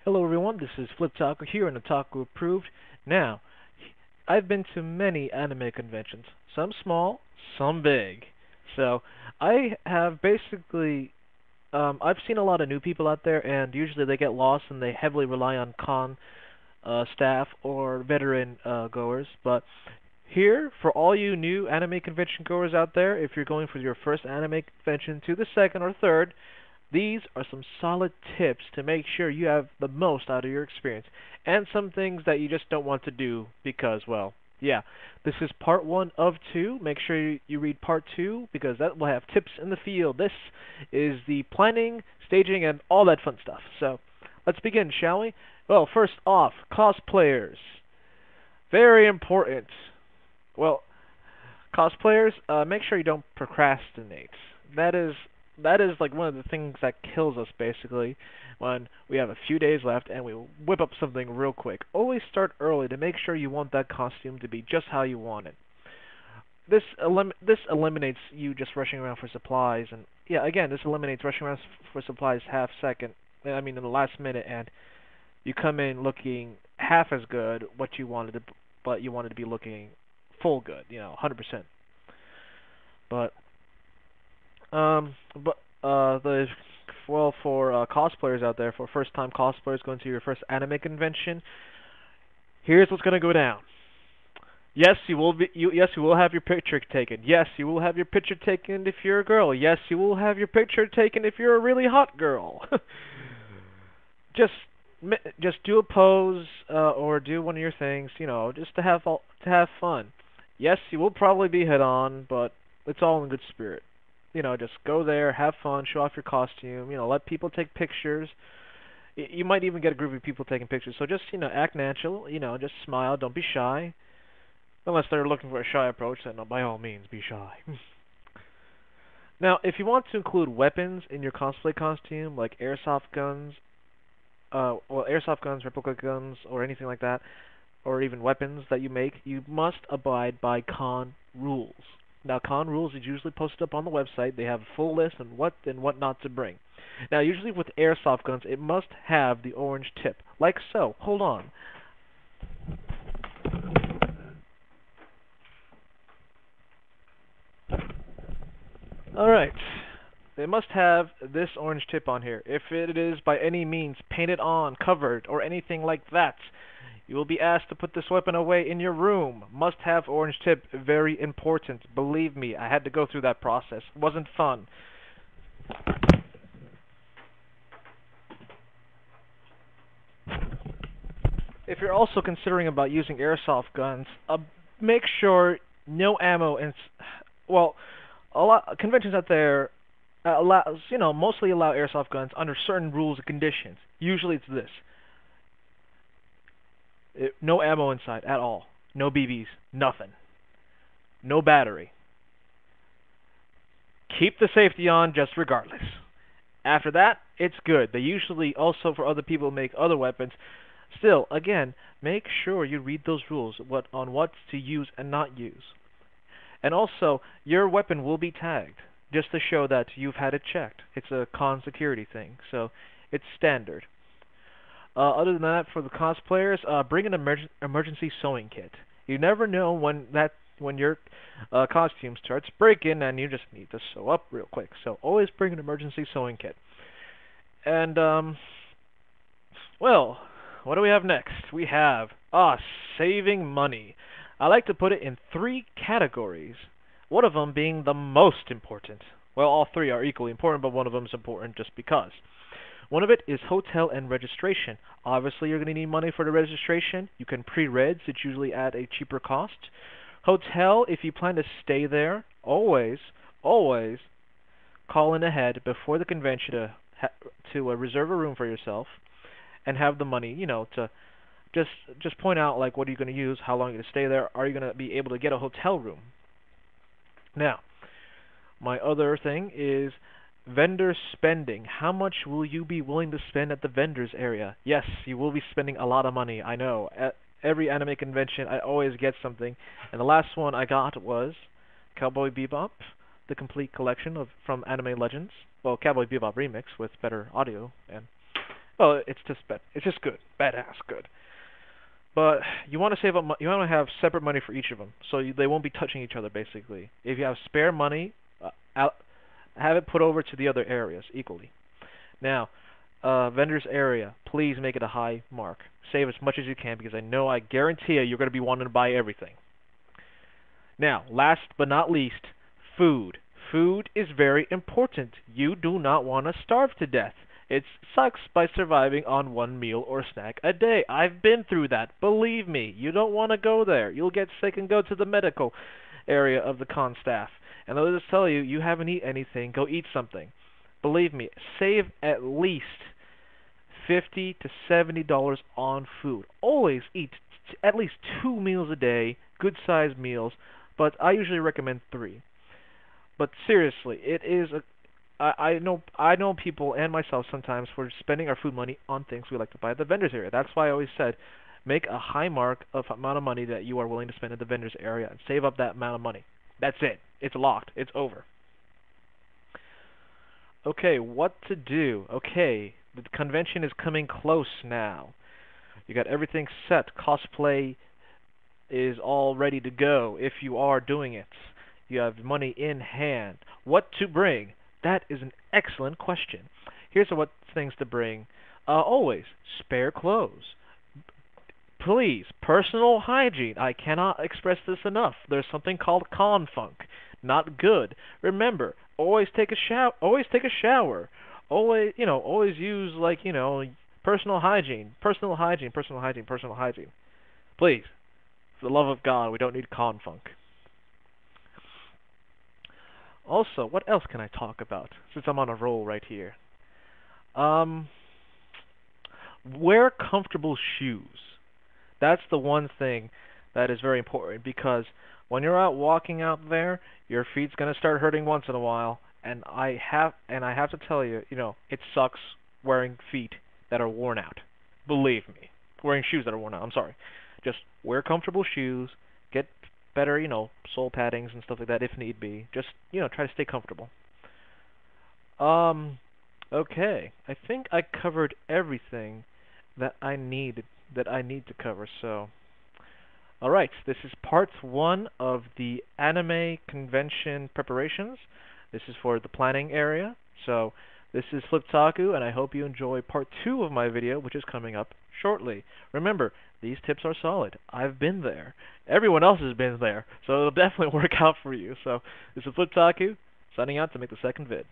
Hello everyone, this is Otaku here and Otaku Approved. Now, I've been to many anime conventions, some small, some big. So, I have basically, I've seen a lot of new people out there and usually they get lost and they heavily rely on staff or veteran goers. But here, for all you new anime convention goers out there, if you're going for your first anime convention to the second or third, these are some solid tips to make sure you have the most out of your experience, and some things that you just don't want to do because, well, yeah. This is part one of two. Make sure you read part two because that will have tips in the field. This is the planning, staging, and all that fun stuff. So, let's begin, shall we? Well, first off, cosplayers. Very important. Well, cosplayers, make sure you don't procrastinate. That is that is like one of the things that kills us basically when we have a few days left and we whip up something real quick. Always start early to make sure you want that costume to be just how you want it. This eliminates you just rushing around for supplies, and yeah, again, this eliminates rushing around for supplies half second. I mean, in the last minute, and you come in looking half as good what you wanted to, but you wanted to be looking full good, 100%. But the well for cosplayers out there, for first-time cosplayers going to your first anime convention, here's what's gonna go down. Yes, yes, you will have your picture taken. Yes, you will have your picture taken if you're a girl. Yes, you will have your picture taken if you're a really hot girl. just just do a pose or do one of your things, just to have fun. Yes, you will probably be hit on, but it's all in good spirit. Just go there, have fun, show off your costume, let people take pictures. You might even get a group of people taking pictures. So just, act natural, just smile, don't be shy. Unless they're looking for a shy approach, then by all means, be shy. Now, if you want to include weapons in your cosplay costume, like airsoft guns, replica guns, or anything like that, or even weapons that you make, you must abide by con rules. Now, con rules is usually posted up on the website. They have a full list on what and what not to bring. Now, usually with airsoft guns, it must have the orange tip, like so. Hold on. Alright. They must have this orange tip on here. If it is by any means painted on, covered, or anything like that, you will be asked to put this weapon away in your room. Must have orange tip. Very important. Believe me, I had to go through that process. It wasn't fun. If you're also considering about using airsoft guns, make sure no ammo and well, a lot conventions out there mostly allow airsoft guns under certain rules and conditions. Usually it's this. No ammo inside at all. No BBs. Nothing. No battery. Keep the safety on just regardless. After that, it's good. They usually also for other people make other weapons. Still, again, make sure you read those rules on what to use and not use. And also, your weapon will be tagged just to show that you've had it checked. It's a con security thing, so it's standard. Other than that, for the cosplayers, bring an emergency sewing kit. You never know when your costume starts breaking and you just need to sew up real quick. So always bring an emergency sewing kit. And well, what do we have next? We have saving money. I like to put it in three categories. One of them being the most important. Well, all three are equally important, but one of them is important just because. One of it is hotel and registration. Obviously, you're going to need money for the registration. You can pre-reg, it's usually at a cheaper cost. Hotel, if you plan to stay there, always call in ahead before the convention to reserve a room for yourself and have the money, to just point out, like, what are you going to use, how long are you going to stay there, are you going to be able to get a hotel room. Now, my other thing is vendor spending. How much will you be willing to spend at the vendors area? Yes, you will be spending a lot of money, I know. At every anime convention, I always get something. And the last one I got was Cowboy Bebop, the complete collection from Anime Legends. Well, Cowboy Bebop Remix with better audio. Well, it's just bad. It's just good, badass good. But you want to save up. You want to have separate money for each of them, so they won't be touching each other. Basically, if you have spare money, out, have it put over to the other areas equally. Now, vendors area, please make it a high mark. Save as much as you can because I guarantee you're going to be wanting to buy everything. Now, last but not least, food. Food is very important. You do not want to starve to death. It sucks by surviving on one meal or snack a day. I've been through that. Believe me, you don't want to go there. You'll get sick and go to the medical area of the con staff. And they'll just tell you, you haven't eaten anything, go eat something. Believe me, save at least $50 to $70 on food. Always eat at least 2 meals a day, good-sized meals, but I usually recommend 3. But seriously, it is a I know people and myself sometimes for spending our food money on things we like to buy at the vendors area. That's why I always said make a high mark of amount of money that you are willing to spend at the vendors area and save up that amount of money. That's it. It's locked. It's over. Okay, what to do? Okay, the convention is coming close now. You got everything set. Cosplay is all ready to go if you are doing it. You have money in hand. What to bring? That is an excellent question. Here's what things to bring. Always, spare clothes. Please, personal hygiene. I cannot express this enough. There's something called con funk. Not good. Remember, always take a shower. Always take a shower. Always, always use personal hygiene. Personal hygiene. Personal hygiene. Personal hygiene. Please, for the love of God, we don't need con funk. Also, what else can I talk about since I'm on a roll right here? Um, wear comfortable shoes. That's the one thing that is very important because when you're out walking out there, your feet's gonna start hurting once in a while, and I have to tell you, it sucks wearing feet that are worn out. Believe me, wearing shoes that are worn out. I'm sorry. Just wear comfortable shoes. Get better, sole paddings and stuff like that if need be. Just, try to stay comfortable. Um, okay. I think I covered everything that I need to cover. So, all right. This is part 1 of the anime convention preparations. This is for the planning area. So, this is Fliptaku, and I hope you enjoy part 2 of my video, which is coming up shortly. Remember, these tips are solid. I've been there. Everyone else has been there, so it'll definitely work out for you. So, this is Fliptaku, signing out to make the second vid.